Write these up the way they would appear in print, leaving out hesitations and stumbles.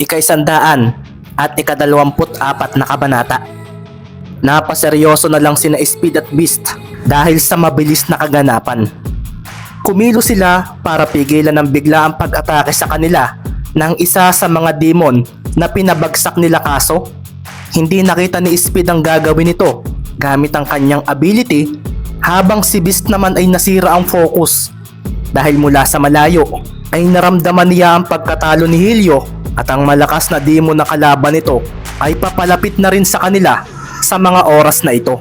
ika-124 na kabanata. Napaseryoso na lang sina Speed at Beast dahil sa mabilis na kaganapan. Kumilos sila para pigilan ng biglaang pag-atake sa kanila ng isa sa mga demon na pinabagsak nila, kaso hindi nakita ni Speed ang gagawin nito gamit ang kanyang ability, habang si Beast naman ay nasira ang focus dahil mula sa malayo ay naramdaman niya ang pagkatalo ni Helio at ang malakas na demon na kalaban nito ay papalapit na rin sa kanila sa mga oras na ito.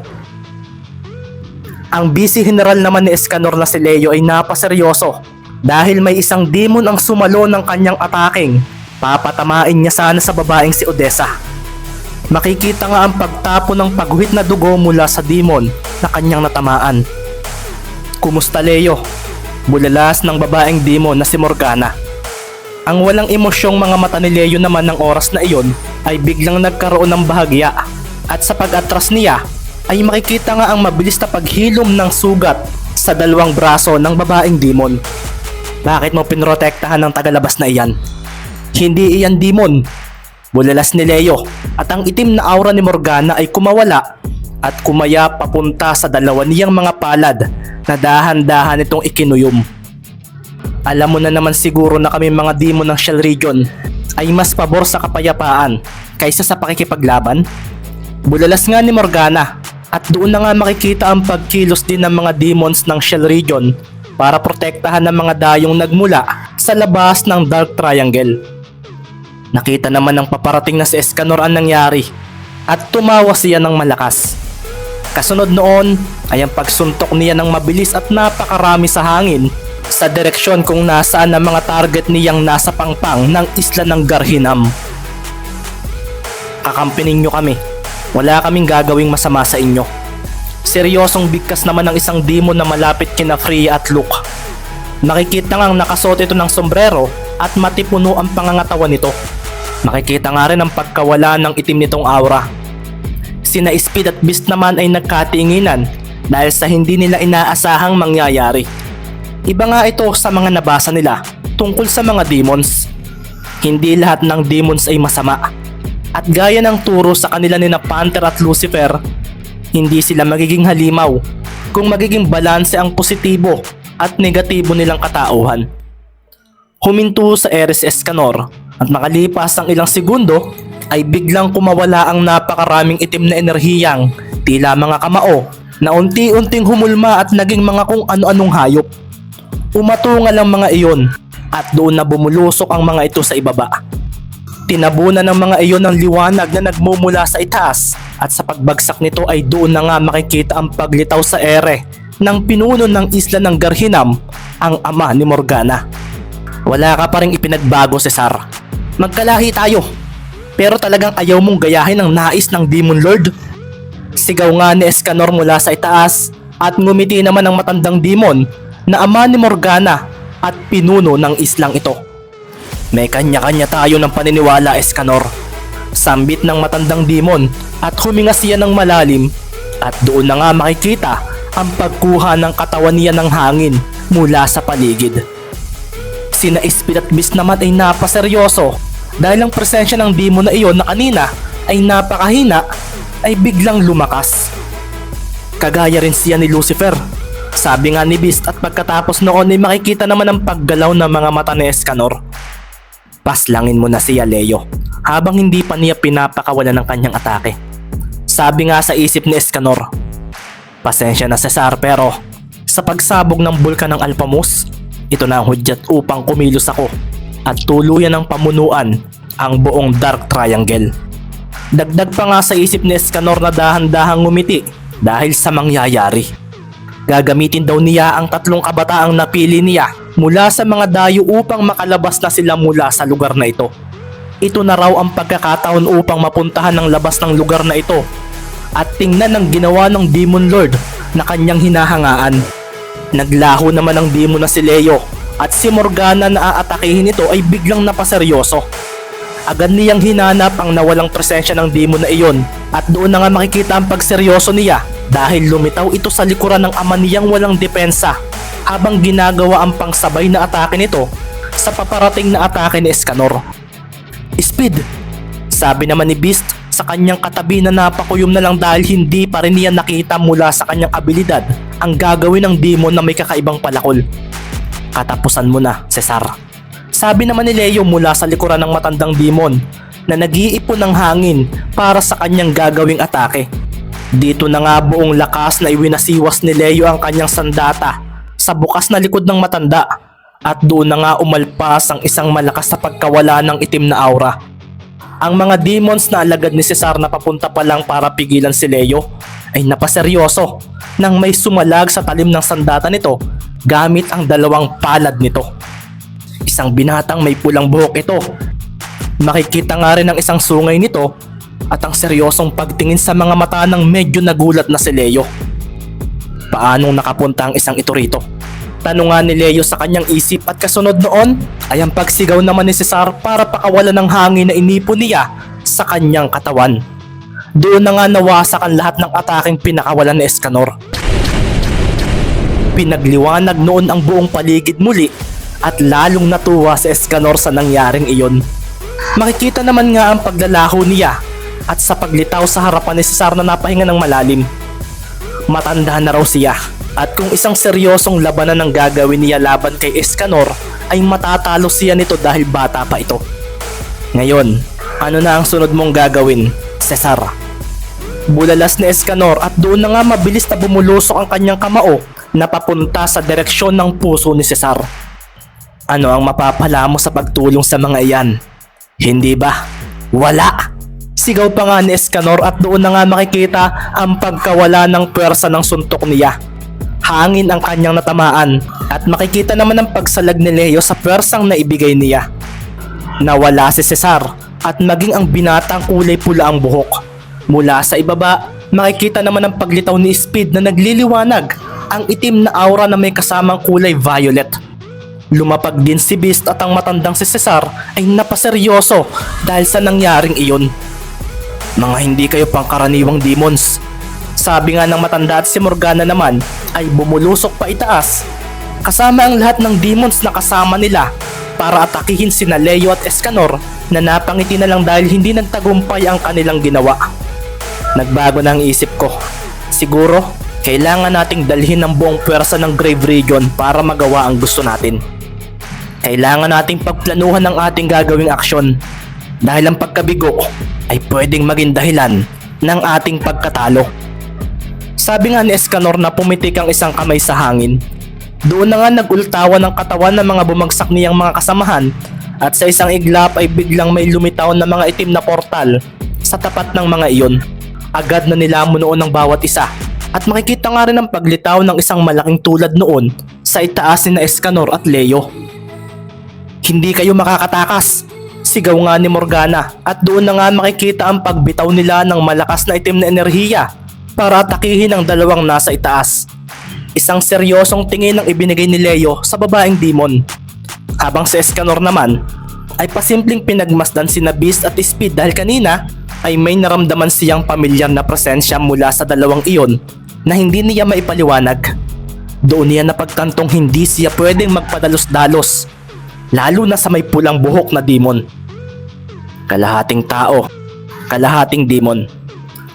Ang busy general naman ni Escanor na si Leo ay napaseryoso dahil may isang demon ang sumalo ng kanyang ataking. Papatamain niya sana sa babaeng si Odessa. Makikita nga ang pagtapo ng pagguhit na dugo mula sa demon na kanyang natamaan. Kumusta, Leo? Bulalas ng babaeng demon na si Morgana. Ang walang emosyong mga mata ni Leo naman ng oras na iyon ay biglang nagkaroon ng bahagya, at sa pag-atras niya ay makikita nga ang mabilis na paghilom ng sugat sa dalawang braso ng babaeng demon. Bakit mo pinrotektahan ng tagalabas na iyan? Hindi iyan demon. Bulalas ni Leo, at ang itim na aura ni Morgana ay kumawala at kumaya papunta sa dalawa niyang mga palad na dahan-dahan itong ikinuyom. Alam mo na naman siguro na kami mga demon ng Shell Region ay mas pabor sa kapayapaan kaysa sa pakikipaglaban. Bulalas nga ni Morgana, at doon na nga makikita ang pagkilos din ng mga demons ng Shell Region para protektahan ng mga dayong nagmula sa labas ng Dark Triangle. Nakita naman ng paparating na si Escanor ang nangyari at tumawa siya ng malakas. Kasunod noon ay ang pagsuntok niya ng mabilis at napakarami sa hangin sa direksyon kung nasaan ang mga target niyang nasa pangpang ng isla ng Garhinam. Kakampinin nyo kami. Wala kaming gagawing masama sa inyo. Seryosong bigkas naman ng isang demon na malapit kina Freya at Luke. Nakikita ngang nakasuot ito ng sombrero at matipuno ang pangangatawan nito. Makikita nga rin ang pagkawala ng itim nitong aura. Sina Speed at Beast naman ay nagkatinginan dahil sa hindi nila inaasahang mangyayari. Iba nga ito sa mga nabasa nila tungkol sa mga demons. Hindi lahat ng demons ay masama. At gaya ng turo sa kanila ni Panther at Lucifer, hindi sila magiging halimaw kung magiging balanse ang positibo at negatibo nilang katauhan. Huminto sa Eris Escanor at makalipas ang ilang segundo ay biglang kumawala ang napakaraming itim na enerhiyang tila mga kamao na unti-unting humulma at naging mga kung ano-anong hayop. Umatungal ang mga iyon at doon na bumulusok ang mga ito sa ibaba. Tinabunan ng mga iyon ng liwanag na nagmumula sa itaas, at sa pagbagsak nito ay doon na nga makikita ang paglitaw sa ere ng pinuno ng isla ng Garhinam, ang ama ni Morgana. Wala ka pa ring ipinagbago, Cesar. Magkalahi tayo, pero talagang ayaw mong gayahin ang nais ng Demon Lord? Sigaw nga ni Escanor mula sa itaas, at ngumiti naman ang matandang demon na ama ni Morgana at pinuno ng islang ito. May kanya-kanya tayo ng paniniwala, Escanor. Sambit ng matandang demon at huminga siya ng malalim, at doon na nga makikita ang pagkuha ng katawan niya ng hangin mula sa paligid. Sina Speed at Beast naman ay napaseryoso dahil ang presensya ng demon na iyon na kanina ay napakahina ay biglang lumakas. Kagaya rin siya ni Lucifer, sabi nga ni Beast, at pagkatapos noon ay makikita naman ang paggalaw ng mga mata ni Escanor. Paslangin mo na siya, Leo, habang hindi pa niya pinapakawalan ng kanyang atake. Sabi nga sa isip ni Escanor, pasensya na, Cesar, pero sa pagsabog ng bulkan ng Alpamos, ito na ang hudyat upang kumilos ako at tuluyan ng pamunuan ang buong Dark Triangle. Dagdag pa nga sa isip ni Escanor na dahan-dahang ngumiti dahil sa mangyayari. Gagamitin daw niya ang 3 kabataang napili niya mula sa mga dayo upang makalabas na sila mula sa lugar na ito. Ito na raw ang pagkakataon upang mapuntahan ng labas ng lugar na ito at tingnan ang ginawa ng Demon Lord na kanyang hinahangaan. Naglaho naman ang demon na si Leo, at si Morgana na aatakihin ito ay biglang napaseryoso. Agad niyang hinanap ang nawalang presensya ng demon na iyon, at doon na nga makikita ang pagseryoso niya dahil lumitaw ito sa likuran ng ama niyang walang depensa habang ginagawa ang pangsabay na atake nito sa paparating na atake ni Escanor. Speed! Sabi naman ni Beast sa kanyang katabi na napakuyom na lang dahil hindi pa rin niya nakita mula sa kanyang abilidad ang gagawin ng demon na may kakaibang palakol. Katapusan mo na, Cesar. Sabi naman ni Leo mula sa likuran ng matandang demon na nag-iipon ng hangin para sa kanyang gagawing atake. Dito na nga buong lakas na iwinasiwas ni Leo ang kanyang sandata sa bukas na likod ng matanda at doon na nga umalpas ang isang malakas na pagkawala ng itim na aura. Ang mga demons na alagad ni Cesar na papunta pa lang para pigilan si Leo ay napaseryoso nang may sumalag sa talim ng sandata nito gamit ang dalawang palad nito. Isang binatang may pulang buhok ito. Makikita nga rin ang isang sungay nito at ang seryosong pagtingin sa mga mata ng medyo nagulat na si Leo. Paanong nakapunta ang isang ito rito? Tanong nga ni Leo sa kanyang isip at kasunod noon ay ang pagsigaw naman ni Cesar para pakawalan ng hangin na inipon niya sa kanyang katawan. Doon na nga nawasak ang lahat ng ataking pinakawalan ni Escanor. Pinagliwanag noon ang buong paligid muli at lalong natuwa si Escanor sa nangyaring iyon. Makikita naman nga ang paglalaho niya at sa paglitaw sa harapan ni Cesar na napahinga ng malalim. Matanda na raw siya at kung isang seryosong labanan ang gagawin niya laban kay Escanor ay matatalo siya nito dahil bata pa ito. Ngayon, ano na ang sunod mong gagawin, Cesar? Bulalas ni Escanor at doon na nga mabilis na bumulusok ang kanyang kamao na papunta sa direksyon ng puso ni Cesar. Ano ang mapapala mo sa pagtulong sa mga iyan? Hindi ba? Wala! Sigaw pa nga ni Escanor at doon na nga makikita ang pagkawala ng pwersa ng suntok niya. Hangin ang kanyang natamaan at makikita naman ang pagsalag ni Leo sa pwersang naibigay niya. Nawala si Cesar at maging ang binatang kulay pula ang buhok. Mula sa ibaba, makikita naman ang paglitaw ni Speed na nagliliwanag ang itim na aura na may kasamang kulay violet. Lumapag din si Beast at ang matandang si Cesar ay napaseryoso dahil sa nangyaring iyon. Mga hindi kayo pangkaraniwang demons. Sabi nga ng matanda at si Morgana naman ay bumulusok pa itaas kasama ang lahat ng demons na kasama nila para atakihin sina Leo at Escanor na napangiti na lang dahil hindi nagtagumpay ang kanilang ginawa. Nagbago na ang isip ko. Siguro, kailangan nating dalhin ang buong pwersa ng Grave Region para magawa ang gusto natin. Kailangan nating pagplanuhan ang ating gagawing aksyon dahil ang pagkabigo ay pwedeng maging dahilan ng ating pagkatalo. Sabi nga ni Escanor na pumitik ang isang kamay sa hangin. Doon na nga nagultawan ng katawan ng mga bumagsak niyang mga kasamahan at sa isang iglap ay biglang may lumitaw na mga itim na portal sa tapat ng mga iyon. Agad na nilamon noon ng bawat isa at makikita nga rin ang paglitaw ng isang malaking tulad noon sa itaas ni Escanor at Leo. Hindi kayo makakatakas! Sigaw nga ni Morgana at doon na nga makikita ang pagbitaw nila ng malakas na itim na enerhiya para atakihin ang dalawang nasa itaas. Isang seryosong tingin ang ibinigay ni Leo sa babaeng demon. Habang si Escanor naman ay pasimpleng pinagmasdan sina Beast at Speed dahil kanina ay may naramdaman siyang pamilyar na presensya mula sa dalawang iyon na hindi niya maipaliwanag. Doon niya napagtantong hindi siya pwedeng magpadalos-dalos, lalo na sa may pulang buhok na demon. Kalahating tao, kalahating demon.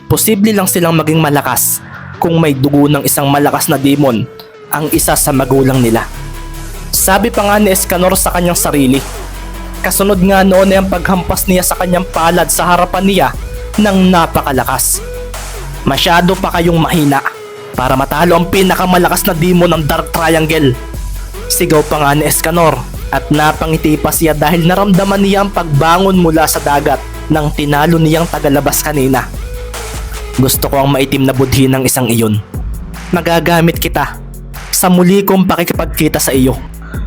Posible lang silang maging malakas kung may dugo ng isang malakas na demon ang isa sa magulang nila. Sabi pa nga ni Escanor sa kanyang sarili. Kasunod nga noon ay ang paghampas niya sa kanyang palad sa harapan niya ng napakalakas. Masyado pa kayong mahina para matalo ang pinakamalakas na demon ng Dark Triangle. Sigaw pa nga ni Escanor at napangiti pa siya dahil naramdaman niya ang pagbangon mula sa dagat nang tinalo niyang tagalabas kanina. Gusto ko ang maitim na budhi ng isang iyon. Magagamit kita sa muli kong pakikipagkita sa iyo.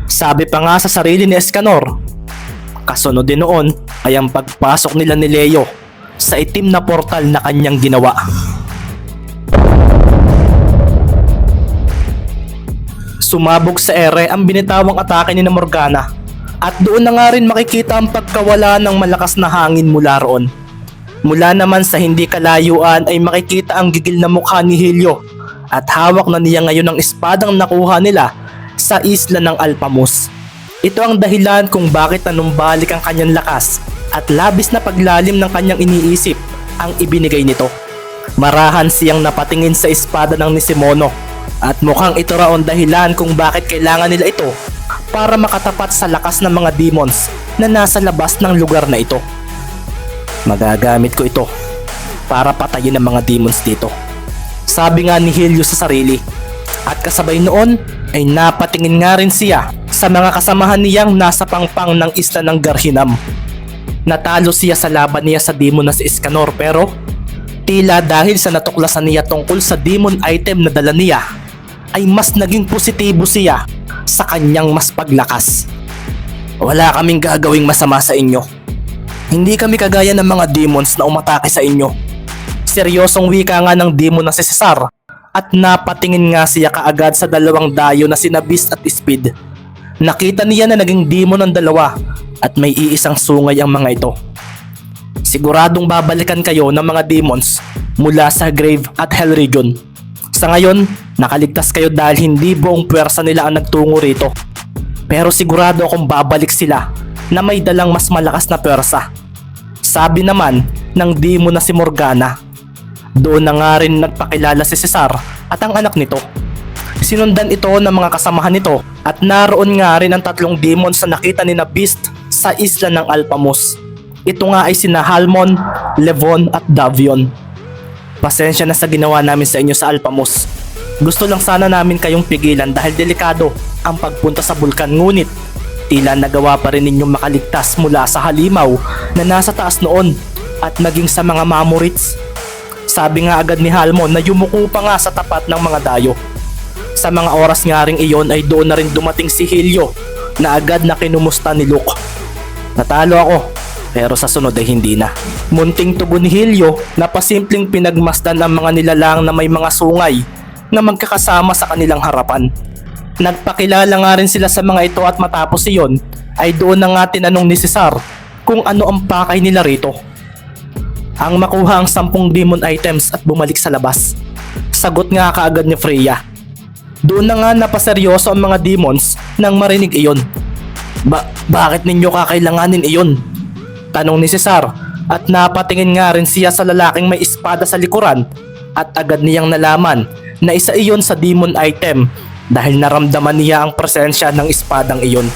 Sabi pa nga sa sarili ni Escanor. Kasunod din noon ay ang pagpasok nila ni Leo sa itim na portal na kanyang ginawa. Sumabog sa ere ang binitawang atake ni Morgana at doon na nga rin makikita ang pagkawala ng malakas na hangin mula roon. Mula naman sa hindi kalayuan ay makikita ang gigil na mukha ni Helio at hawak na niya ngayon ang espadang nakuha nila sa isla ng Alpamos. Ito ang dahilan kung bakit nanumbalik ang kanyang lakas at labis na paglalim ng kanyang iniisip ang ibinigay nito. Marahan siyang napatingin sa espada ng Nisimono at mukhang ito raw ang dahilan kung bakit kailangan nila ito para makatapat sa lakas ng mga demons na nasa labas ng lugar na ito. Magagamit ko ito para patayin ang mga demons dito, sabi nga ni Helio sa sarili. At kasabay noon ay napatingin nga rin siya sa mga kasamahan niyang nasa pangpang ng isla ng Garhinam. Natalo siya sa laban niya sa demon na si Escanor, pero tila dahil sa natuklasan niya tungkol sa demon item na dala niya ay mas naging positibo siya sa kanyang mas paglakas. Wala kaming gagawing masama sa inyo. Hindi kami kagaya ng mga demons na umatake sa inyo. Seryosong wika nga ng demon na si Cesar at napatingin nga siya kaagad sa dalawang dayo na sina Beast at Speed. Nakita niya na naging demon ang dalawa at may iisang sungay ang mga ito. Siguradong babalikan kayo ng mga demons mula sa Grave at Hell Region. Sa ngayon, nakaligtas kayo dahil hindi buong puwersa nila ang nagtungo rito. Pero sigurado akong babalik sila na may dalang mas malakas na puwersa. Sabi naman ng demon na si Morgana. Doon na nga rin nagpakilala si Cesar at ang anak nito. Sinundan ito ng mga kasamahan nito at naroon nga rin ang tatlong demons na nakita ni na Beast sa isla ng Alpamos. Ito nga ay sina Halmon, Levon at Davion. Pasensya na sa ginawa namin sa inyo sa Alpamos. Gusto lang sana namin kayong pigilan dahil delikado ang pagpunta sa bulkan, ngunit tila nagawa pa rin ninyong makaligtas mula sa halimaw na nasa taas noon at maging sa mga Mamorits. Sabi nga agad ni Halmon na yumuko pa nga sa tapat ng mga dayo. Sa mga oras nga ring iyon ay doon na rin dumating si Helio na agad na kinumusta ni Luke. Natalo ako, pero sa sunod ay hindi na. Munting tugon ni Helio na pasimpleng pinagmasdan ang mga nilalang na may mga sungay na magkakasama sa kanilang harapan. Nagpakilala nga rin sila sa mga ito at matapos iyon ay doon na nga tinanong ni Cesar kung ano ang pakay nila rito. Ang makuha ang 10 demon items at bumalik sa labas. Sagot nga kaagad ni Freya. Doon na nga napaseryoso ang mga demons nang marinig iyon. Bakit ninyo kakailanganin iyon? Tanong ni Cesar at napatingin nga rin siya sa lalaking may espada sa likuran at agad niyang nalaman na isa iyon sa demon item dahil naramdaman niya ang presensya ng espadang iyon.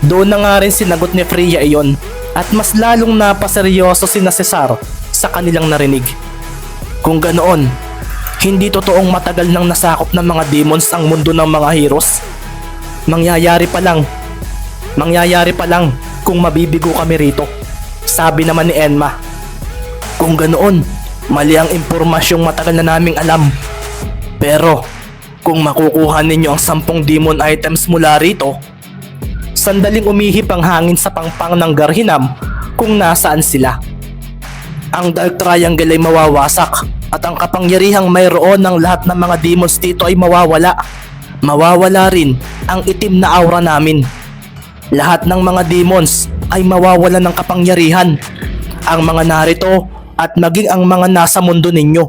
Doon na nga rin sinagot ni Freya iyon at mas lalong napaseryoso si na Cesar sa kanilang narinig. Kung ganoon, hindi totoong matagal nang nasakop ng mga demons ang mundo ng mga heroes. Mangyayari pa lang kung mabibigo kami rito, sabi naman ni Enma. Kung ganoon, mali ang impormasyong matagal na naming alam. Pero kung makukuha ninyo ang 10 demon items mula rito, sandaling umihip ang hangin sa pangpang ng Garhinam kung nasaan sila. Ang Dark Triangle ay mawawasak at ang kapangyarihang mayroon ng lahat ng mga demons dito ay mawawala. Mawawala rin ang itim na aura namin. Lahat ng mga demons ay mawawala ng kapangyarihan. Ang mga narito at maging ang mga nasa mundo ninyo.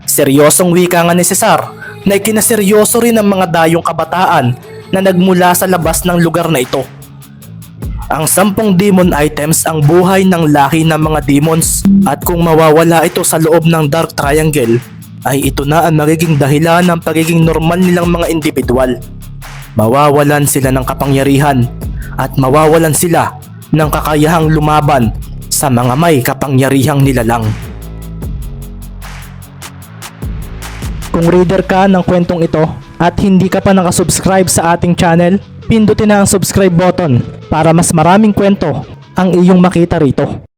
Seryosong wika nga ni Cesar na ikinaseryoso rin ng mga dayong kabataan na nagmula sa labas ng lugar na ito. Ang 10 demon items ang buhay ng lahi ng mga demons at kung mawawala ito sa loob ng Dark Triangle ay ito na ang magiging dahilan ng pagiging normal nilang mga individual. Mawawalan sila ng kapangyarihan at mawawalan sila ng kakayahang lumaban sa mga may kapangyarihang nilalang. Kung reader ka ng kwentong ito at hindi ka pa nakasubscribe sa ating channel, pindutin na ang subscribe button para mas maraming kwento ang iyong makita rito.